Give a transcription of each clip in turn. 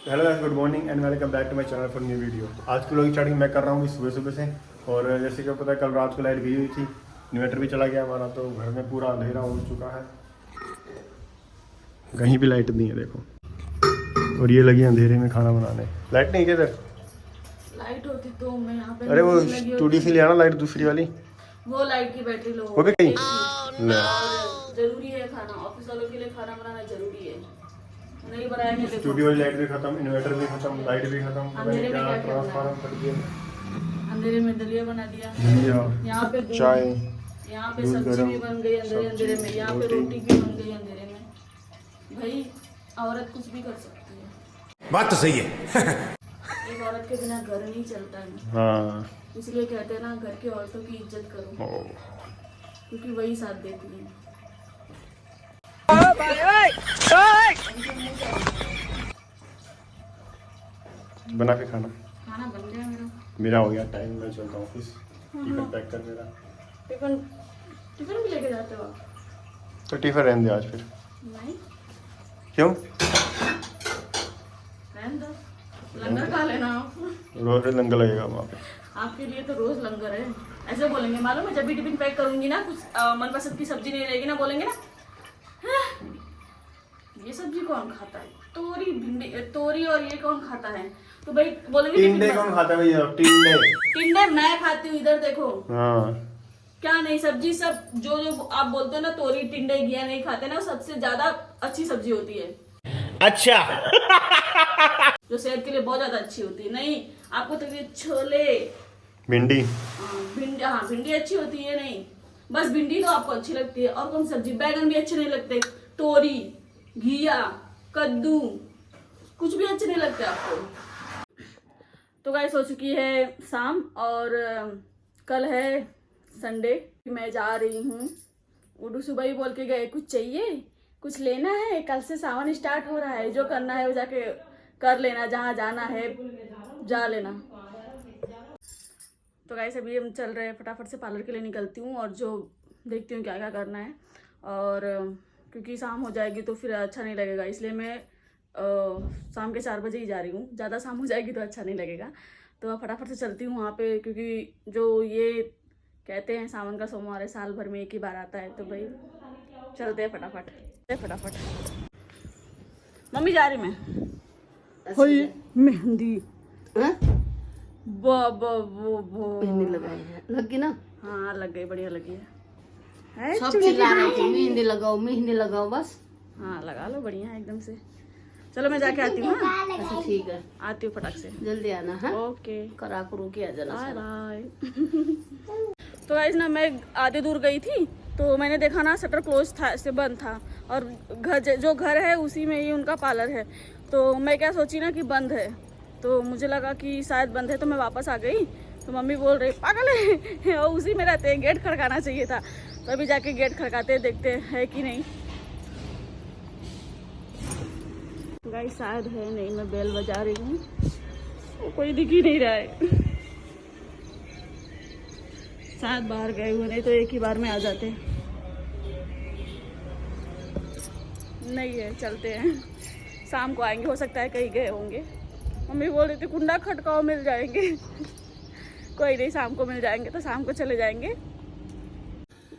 Hello guys, good morning and welcome back to my channel for new video. आज की vlog starting मैं कर रहा हूँ सुबह सुबह से। और जैसे कि पता है कल रात को लाइट गई हुई थी, इन्वर्टर भी चला गया हमारा, तो घर में पूरा अंधेरा हो चुका है। कहीं भी लाइट नहीं है देखो। और ये लगी अंधेरे में खाना बनाने। लाइट नहीं है इधर? लाइट होती तो मैं यहाँ पे। अरे वो टूटी सी ले आना लाइट दूसरी वाली। वो लाइट की बैटरी लो। वो भी कहीं जरूरी है खाना, ऑफिस वालों के लिए खाना बनाना जरूरी है। नहीं बनाएंगे तो स्टूडियो वाली लाइट भी खत्म, इन्वर्टर भी खत्म, लाइट भी खत्म। ट्रांसफार्मर फट गया, अंधेरे में दलिया बना दिया। यहाँ पे चाय, यहाँ पे सब्जी भी बन गई अंधेरे में, यहाँ पे रोटी भी बन गई अंधेरे में। भाई औरत कुछ भी कर सकती है। बात तो सही है। एक औरत के बिना घर नहीं चलता है। हाँ, इसलिए कहते हैं ना, घर की औरतों की इज्जत करो, क्योंकि वही साथ देती है। बना के खाना बन गया मेरा हो गया टाइम। मैं चलता हूँ ऑफिस, टिफिन पैक कर मेरा। टिफिन भी लेके जाते हो आप? तो टिफिन रहने दे आज फिर। नहीं, क्यों? रहने दो, लंगर खा लेना आप। रोज लंगर लगेगा वहाँ पे। आपके लिए तो रोज लंगर है। ऐसे बोलेंगे, मालूम है, जब भी टिफिन पैक करूंगी ना, कुछ मनपसंद की सब्जी नहीं रहेगी ना, बोलेंगे ना, "हाँ, ये सब्जी कौन खाता है? तोरी भिंडी, तोरी और ये कौन खाता है?" तो भाई बोलेंगे टिंडे कौन खाता है भैया? टिंडे टिंडे मैं खाती हूँ, इधर देखो। हाँ, क्या नहीं, सब्जी सब जो आप बोलते हो ना, तोरी टिंडे घिया नहीं खाते ना, वो सबसे ज्यादा अच्छी सब्जी होती है। अच्छा। जो सेहत के लिए बहुत ज्यादा अच्छी होती है। नहीं, आपको तो ये छोले, भिंडी, भिंडी, हाँ भिंडी अच्छी होती है। नहीं, बस भिंडी तो आपको अच्छी लगती है। और कौन सी सब्जी? बैगन भी अच्छे नहीं लगते, तोरी, घिया, कद्दू, कुछ भी अच्छे नहीं लगते आपको। तो गाइस, हो चुकी है शाम और कल है संडे। मैं जा रही हूँ। उडू सुबह ही बोल के गए, कुछ चाहिए, कुछ लेना है, कल से सावन स्टार्ट हो रहा है, जो करना है वो जाके कर लेना, जहाँ जाना है जा लेना। तो गाइस, अभी हम चल रहे हैं, फटाफट से पार्लर के लिए निकलती हूँ और जो देखती हूँ क्या क्या करना है। और क्योंकि शाम हो जाएगी तो फिर अच्छा नहीं लगेगा, इसलिए मैं शाम के 4 बजे ही जा रही हूँ। ज़्यादा शाम हो जाएगी तो अच्छा नहीं लगेगा, तो फटाफट से चलती हूँ वहाँ पे। क्योंकि जो ये कहते हैं सावन का सोमवार है, साल भर में एक ही बार आता है, तो भाई चलते हैं फटाफट। मम्मी जा रही मैं। मेहंदी मेहंदी लगाई है, लग गई ना? हाँ लग गई, बढ़िया लगी है। सब चिल्ला रहे थे मेहंदी लगाओ बस। हाँ लगा लो, बढ़िया है एकदम से। चलो मैं जाके आती हूँ। अच्छा ठीक है, आती हूँ फटाक से, जल्दी आना है। ओके, करा करो के आ जाना। Bye bye. तो गाइस ना, मैं आधे दूर गई थी तो मैंने देखा ना, शटर क्लोज था, से बंद था। और जो घर है उसी में ही उनका पार्लर है। तो मैं क्या सोची ना कि बंद है, तो मुझे लगा कि शायद बंद है, तो मैं वापस आ गई। तो मम्मी बोल रही पागल है, और उसी में रहते हैं, गेट खड़काना चाहिए था। तो अभी जाके गेट खड़काते देखते हैं कि नहीं। गाइस शायद है नहीं, मैं बेल बजा रही हूँ, कोई दिख ही नहीं रहा है। शायद बाहर गए हुए, नहीं तो एक ही बार में आ जाते। नहीं है, चलते हैं, शाम को आएंगे, हो सकता है कहीं गए होंगे। मम्मी बोल रही थी कुंडा खटकाओ, मिल जाएंगे। कोई नहीं, शाम को मिल जाएंगे तो शाम को चले जाएंगे।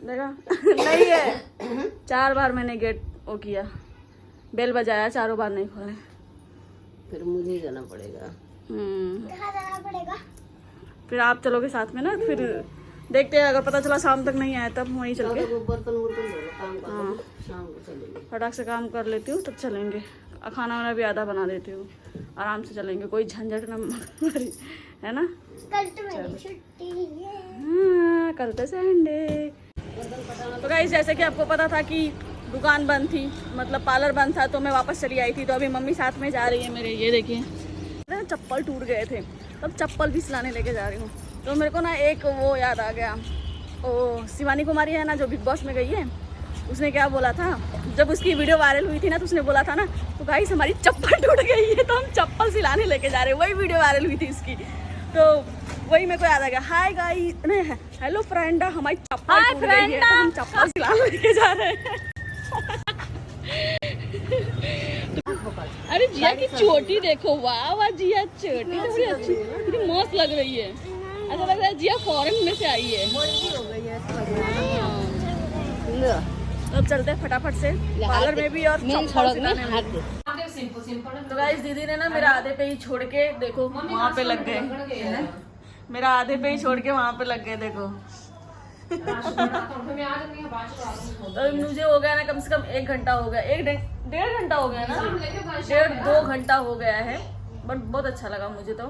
देखा नहीं है, 4 बार मैंने गेट वो किया, बेल बजाया, 4 बार नहीं खोले। फिर मुझे जाना पड़ेगा। फिर आप चलोगे साथ में ना, फिर देखते हैं, अगर पता चला शाम तक नहीं आया तब वहीं चल के बर्तन वर्तन धो लो, काम कर लो, शाम को चलेंगे। फटाक से काम कर लेती हूँ, तब चलेंगे। खाना वाना भी आधा बना देती हूँ, आराम से चलेंगे, कोई झंझट ना है ना। कल तो मेरी छुट्टी है। हाँ, कल तो संडे। तो गाइस, जैसे कि आपको पता था कि दुकान बंद थी, मतलब पार्लर बंद था, तो मैं वापस चली आई थी। तो अभी मम्मी साथ में जा रही है मेरे। ये देखिए, चप्पल टूट गए थे, तब चप्पल भी सिलाने लेके जा रही हूँ। तो मेरे को ना एक वो याद आ गया, ओ शिवानी कुमारी है ना, जो बिग बॉस में गई है, उसने क्या बोला था, जब उसकी वीडियो वायरल हुई थी ना, तो उसने बोला था ना, तो गाइस हमारी चप्पल टूट गई है, तो हम चप्पल सिलाने लेके जा रहे हैं। वही वीडियो वायरल हुई थी इसकी, तो वही मेरे को याद आ गया। हाय गाइस, नहीं हेलो फ्रेंडा, हमारी चप्पल टूट गई है, तो हम चप्पल सिलाने लेके जा रहे हैं। अरे जिया की चोटी देखो, वाह वाह जिया चोटी तो बड़ी अच्छी, कितनी मस्त लग रही है। ऐसा लग रहा है जिया फॉरेन में से आई है। हो गई है ऐसा लग रहा है। अब चलते हैं फटाफट से पार्लर में भी और मेन चप्पल सड़क में सिलाने में। हाथ तो गाइस दीदी ने ना मेरा आधे पे ही छोड़ के देखो वहाँ पे लग गए, मेरा आधे पे ही छोड़ के वहाँ पे लग गए देखो। तो मुझे हो गया ना कम से कम 1 घंटा हो गया, 1-1.5 घंटा हो गया ना, 1.5-2 घंटा हो गया है। बट बहुत अच्छा लगा मुझे तो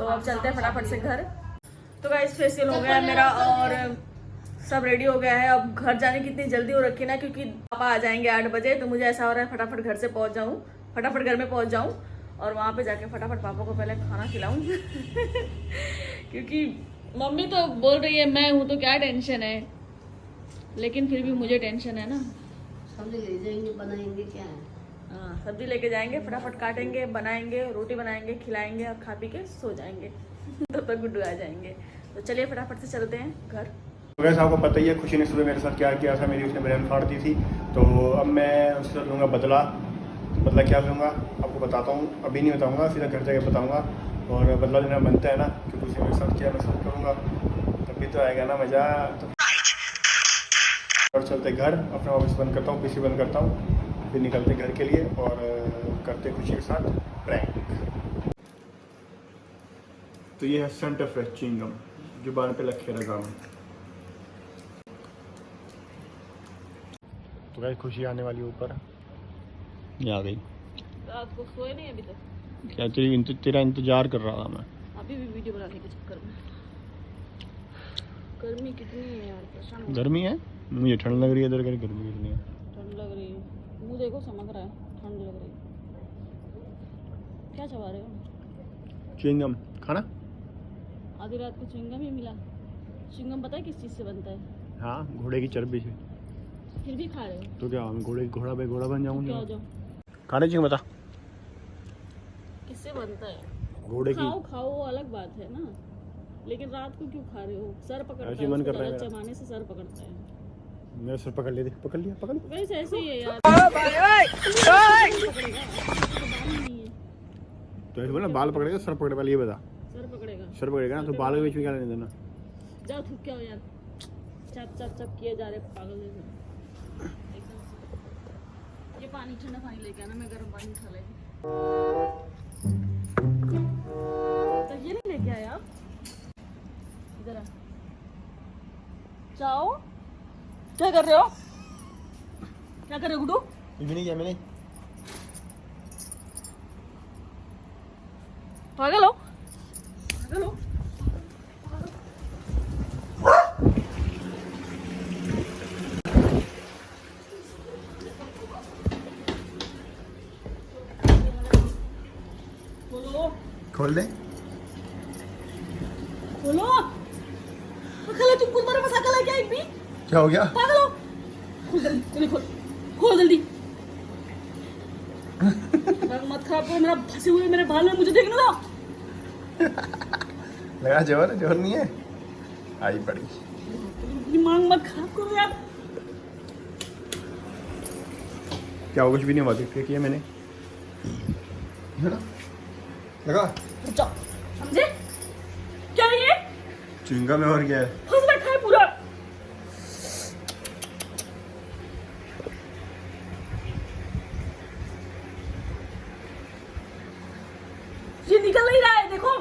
अब चलते हैं फटाफट से घर। तो गाइस फेशियल हो गया है मेरा और सब रेडी हो गया है। अब घर जाने की इतनी जल्दी हो रखी ना क्योंकि पापा आ जाएंगे 8 बजे, तो मुझे ऐसा हो रहा है फटाफट घर से पहुंच जाऊं, फटाफट घर में पहुंच जाऊं और वहां पे जाके फटाफट पापा को पहले खाना खिलाऊं क्योंकि मम्मी तो बोल रही है मैं हूं तो क्या टेंशन है, लेकिन फिर भी मुझे टेंशन है ना। सब्जी ले जाएंगे, बनाएंगे क्या है। हाँ सब्जी लेके जाएंगे, फटाफट काटेंगे, बनाएंगे, रोटी बनाएंगे, खिलाएंगे और खा पी के सो जाएंगे तब तक गुड्डू आ जाएंगे। तो चलिए फटाफट से चलते हैं घर। तो वैसे आपको पता ही है खुशी ने सुबह मेरे साथ क्या किया था, मेरी उसने बहन फाड़ दी थी। तो अब मैं उसके साथ लूँगा बदला क्या लूँगा आपको बताता हूँ, अभी नहीं बताऊँगा, सीधा घर जाके बताऊँगा। और बदला लेना बनता है ना, क्योंकि उसने मेरे साथ किया मैं साथ करूँगा, तभी तो आएगा ना मज़ा। तो और चलते घर, अपना ऑफिस बंद करता हूँ, पीसी बंद करता हूँ, फिर निकलते घर के लिए और करते खुशी के साथ प्रैंक। तो ये है सेंटर फ्रेश चिंगम, जुबान पे लग के लगा हूँ। तो गाइस खुशी आने वाली ऊपर, ये आ गई। रात को सोए नहीं अभी तक? क्या तेरा इंतजार कर रहा था मैं। अभी भी वीडियो बनाने के चक्कर में। गर्मी कितनी है यार, परेशान हो। गर्मी है, मुझे ठंड लग रही है इधर, गर्मी कितनी है। ठंड लग रही है, मुंह देखो चमक रहा है, ठंड लग रही है। क्या चबा रहे हो? चिंगम खाना। आधी रात को चिंगम ही मिला। चिंगम पता है किस चीज़ से बनता है? हाँ घोड़े की चर्बी से। फिर भी खा रहे हो? तो क्या मैं घोड़ा बन क्या हो जाऊंगा। जाओ? खाने चिंगम बता किससे बनता है? घोड़े की। खाओ वो अलग बात है ना, लेकिन रात को क्यों खा रहे हो? सर पकड़ता ऐसे है, मन उसको कर रहा है ज़्यादा मेरा। चबाने से सर पकड़ता है। मेरा सर पकड़ लिया, पकड़ लिया। वैसे ऐसे ही है यार। तो ऐसे बोला बाल पकड़ेगा सर पकड़े वाली, ये बता। सर पकड़ेगा ना तो बाल के बीच में क्या लेने देना। जाओ थूक क्या हो यार, चप किए जा रहे पागल जैसे एकदम से। ये पानी ठंडा पानी लेके आना, मैं गर्म पानी खा लेगी। तो ये नहीं लेके आया आप? इधर आ जाओ। क्या कर रहे हो? क्या कर रहे हो गुड्डू? कुछ भी नहीं किया मैंने। पागल हो, पागल हो। खोल दे। बोलो अकल तुम कुछ बारे में अकल है क्या? एक भी क्या हो गया? पागल हो। खोल जल्दी, खोल जल्दी। मत खराब करो, मेरा फंसे हुए मेरे बाल में, मुझे देखने दो। लगा जोर नहीं है, आई पड़ी। दिमाग मत खराब करो यार। क्या हो, कुछ भी नहीं हुआ, देख किया मैंने है ना। लगा जाओ, समझे? क्या है ये? चिंगा में और क्या है? फंस बैठा है पूरा। ये निकल नहीं रहा है, देखो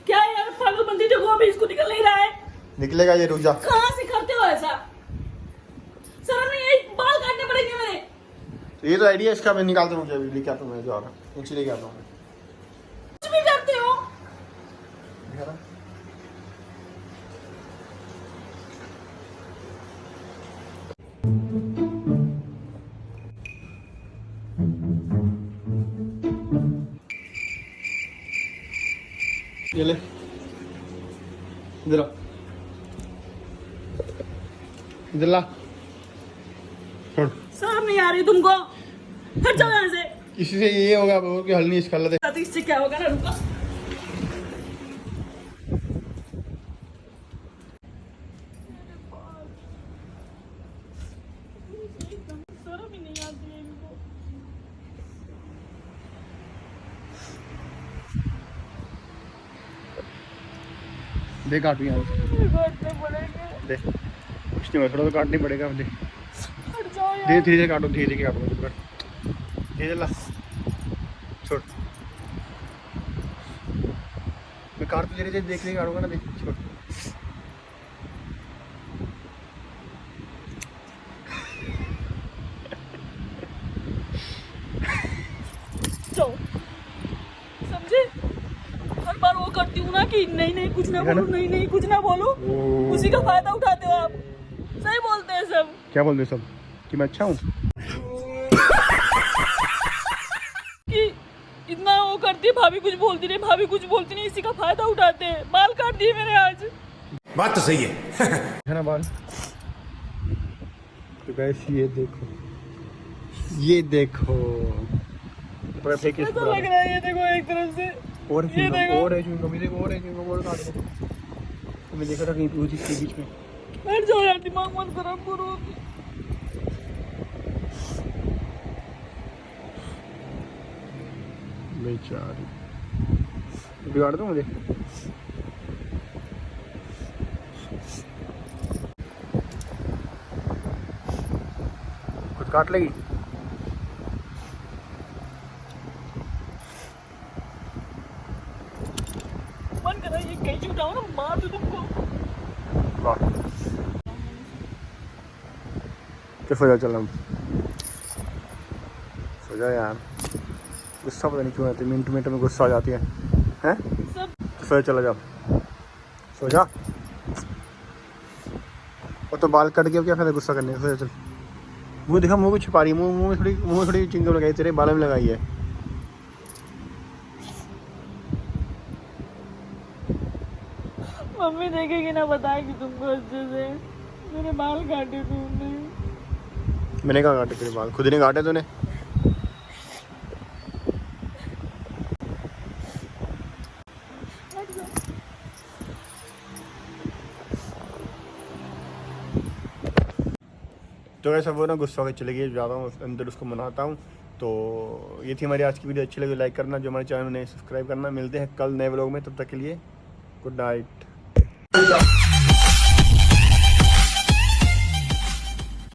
क्या है यार, पागलपंती। देखो अभी इसको निकल नहीं रहा है। निकलेगा ये, रुक जा। कहाँ से करते हो ऐसा? सर नहीं, यही बाल काटने पड़ेंगे मेरे। ये तो आइडिया इसका, मैं निकालता हूँ अभी, लेके आता हूँ मैं, जो आ रहा नीचे लेके आता हूँ। कुछ भी करते हो। ये ले, इधर आ, इधर ला, छोड़। शर्म नहीं आ रही तुमको? हट जाओ यहाँ से। किसी से ये होगा कि हल नहीं, इसका लगे। तो इससे क्या होगा ना, रुको। देख काटू यहाँ से काटने पड़ेंगे। देख कुछ नहीं हुआ, थोड़ा तो काटना पड़ेगा। अब देख हट जाओ यार। धीरे धीरे काटो, धीरे धीरे काटो, धीरे धीरे ला छोड़। मैं काट धीरे धीरे देख काटूंगा ना, देख छोड़। जाओ, समझे? हर बार वो करती हूँ ना कि नहीं नहीं कुछ ना बोलो, नहीं नहीं कुछ ना बोलो, उसी का फायदा उठाते हो आप। सही बोलते हैं सब। क्या बोलते सब कि मैं अच्छा हूँ? कि इतना वो करती है, भाभी कुछ बोलती नहीं, भाभी कुछ बोलती नहीं, इसी का फायदा उठाते हैं। बाल काट दिए मेरे आज। बात तो सही है ना बाल। तो गाइस ये देखो, ये देखो तो ऐसे किस ऐसा लग रहा है, ये देखो एक तरफ से। और ये देखो। और है चुंगम, ये देखो और है चुंगम, और काट दो। तो मैं देखा था कहीं पूछी इसके बीच में। हट जाओ यार, दिमाग मत खराब करो। बेचारी बिगाड़ दो मुझे। खुद काट लेगी। मन कर रहा है ये कैंची उठाओ ना, मार दूं तुमको। सो जा, चल हम सो जा यार। गुस्सा पता नहीं क्यों आती है, मिनट मिनट में गुस्सा आ जाती है हैं? सब तो सो जा, चला जा, सो जा। और तो बाल कट गया, क्या फायदा गुस्सा करने का? सो जा चल। मुँह दिखा, मुँह को छुपा रही है, मुँह में थोड़ी चिंगम लगाई, तेरे बालों में लगाई है। मम्मी देखेगी ना, बताएगी तुमको अच्छे से। मेरे बाल काटे तुमने। मैंने कहा काटे तेरे बाल? खुद ही ने काटे तूने। तो ऐसा वो ना गुस्सा होकर चले गए, जाता हूँ अंदर उसको मनाता हूँ। तो ये थी हमारी आज की वीडियो। अच्छी लगी लाइक करना, जो हमारे चैनल ने सब्सक्राइब करना। मिलते हैं कल नए व्लॉग में, तब तक के लिए गुड नाइट।